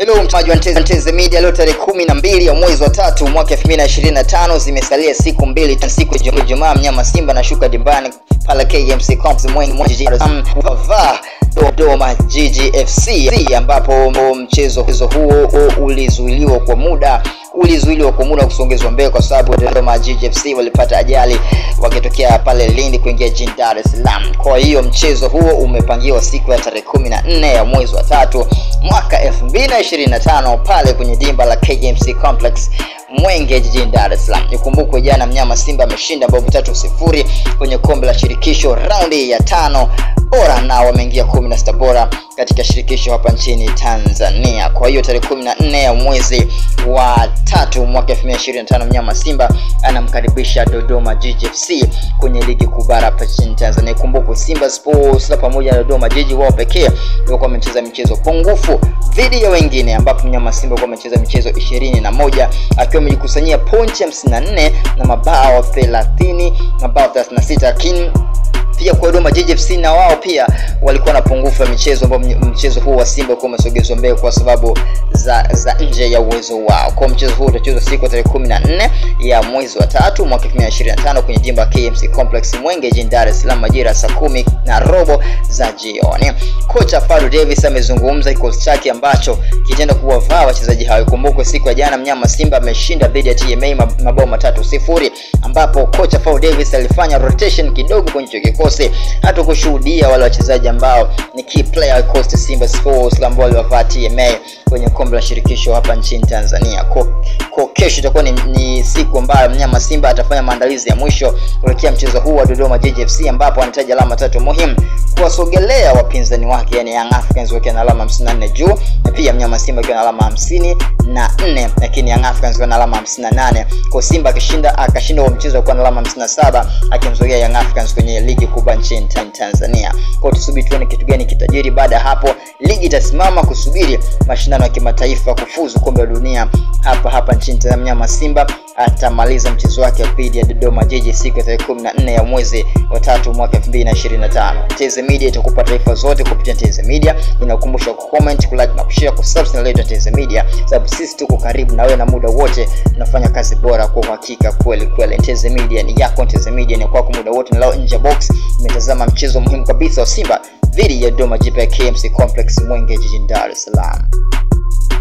Hello mtazamaji wa Nteze Media, leo tarehe 12 ya mwezi wa 3 mwaka 2025, zimesalia siku mbili siku ya Ijumaa mnyama Simba na shuka dimbani pala KMC Complex Mwenge Vava Dodoma GGFC, ambapo mchezo huo ulizuiliwa kwa muda kusongezwa mbele kwa sababu Dodoma GGFC walipata ajali wakitokea pale Lindi kuingia jijini Dar es Salaam. Kwa hiyo mchezo huo umepangiwa siku ya tarehe 14 ya mwezi wa 3 mwaka 2025 pale kwenye dimba la KMC Complex Mwenge jijini Dar es Salaam. Nikumbukwe jana mnyama Simba ameshinda bao 3-0 kwenye kombe la shirikisho raundi ya 5 bora na wameingia 16 bora katika shirikisho hapa nchini Tanzania. Kwa hiyo tarehe 14 ya mwezi wa 3 mwaka 2025 mnyama Simba anamkaribisha Dodoma GGFC kwenye ligi kuu bara hapa nchini Tanzania. Kumbuka Simba Sports na pamoja na Dodoma Jiji wao pekee ndio wamecheza michezo pungufu dhidi ya wengine, ambapo mnyama Simba kwa amecheza michezo 21 akiwa amejikusanyia pointi 54 na mabao 30 mabao 36, lakini pia kwa Dodoma GGFC na wao pia walikuwa na pungufu ya michezo, ambapo mchezo huu wa Simba kwa umesogezwa mbele kwa sababu za nje ya uwezo wao. Kwa mchezo huu utachezwa siku tarehe 14 ya mwezi wa 3 mwaka 2025 kwenye dimba KMC Complex Mwenge jijini Dar es Salaam majira saa 10:15 za jioni. Kocha Fadu Davis amezungumza kikosi chake ambacho kitenda kuwavaa wachezaji hao. Kumbuka siku ya jana mnyama Simba ameshinda dhidi ya TMA mabao 3-0, ambapo kocha Fadu Davis alifanya rotation kidogo kwenye kikosi hata kushuhudia wale wachezaji ambao ni key player wa Coast Simba Sports ambao waliwavaa TMA kwenye kombe la shirikisho hapa nchini Tanzania. Kwa kesho itakuwa ni siku ambayo mnyama Simba atafanya maandalizi ya mwisho kuelekea mchezo huu wa Dodoma GGFC, ambapo anahitaji alama 3 muhimu kuwasogelea wapinzani wake, yani Young Africans wakiwa na alama 54 juu na pia mnyama Simba akiwa na alama 54, lakini Young Africans wakiwa na alama 58. Kwa Simba akashinda mchezo kwa alama 57 akimsogea Young Africans kwenye ligi kubwa nchini Tanzania. Kwa tusubiri tuone kitu gani kitajiri. Baada ya hapo ligi itasimama kusubiri mashindano ya kimataifa kufuzu kombe la dunia hapa nchini Tanzania. Mnyama Simba atamaliza mchezo wake dhidi ya Dodoma Jiji siku ya 14 ya mwezi wa 3 mwaka 2025. Nteze Media itakupa taarifa zote kupitia Nteze Media. Ninakukumbusha ku comment, ku like na kushare, ku subscribe na Nteze Media, sababu sisi tuko karibu na wewe na muda wote tunafanya kazi bora kwa uhakika kweli. Nteze Media ni yako, Nteze Media ni kwako muda wote. Na leo nje box umetazama mchezo muhimu kabisa wa Simba dhidi ya Dodoma GGFC KMC Complex Mwenge jijini Dar es Salaam.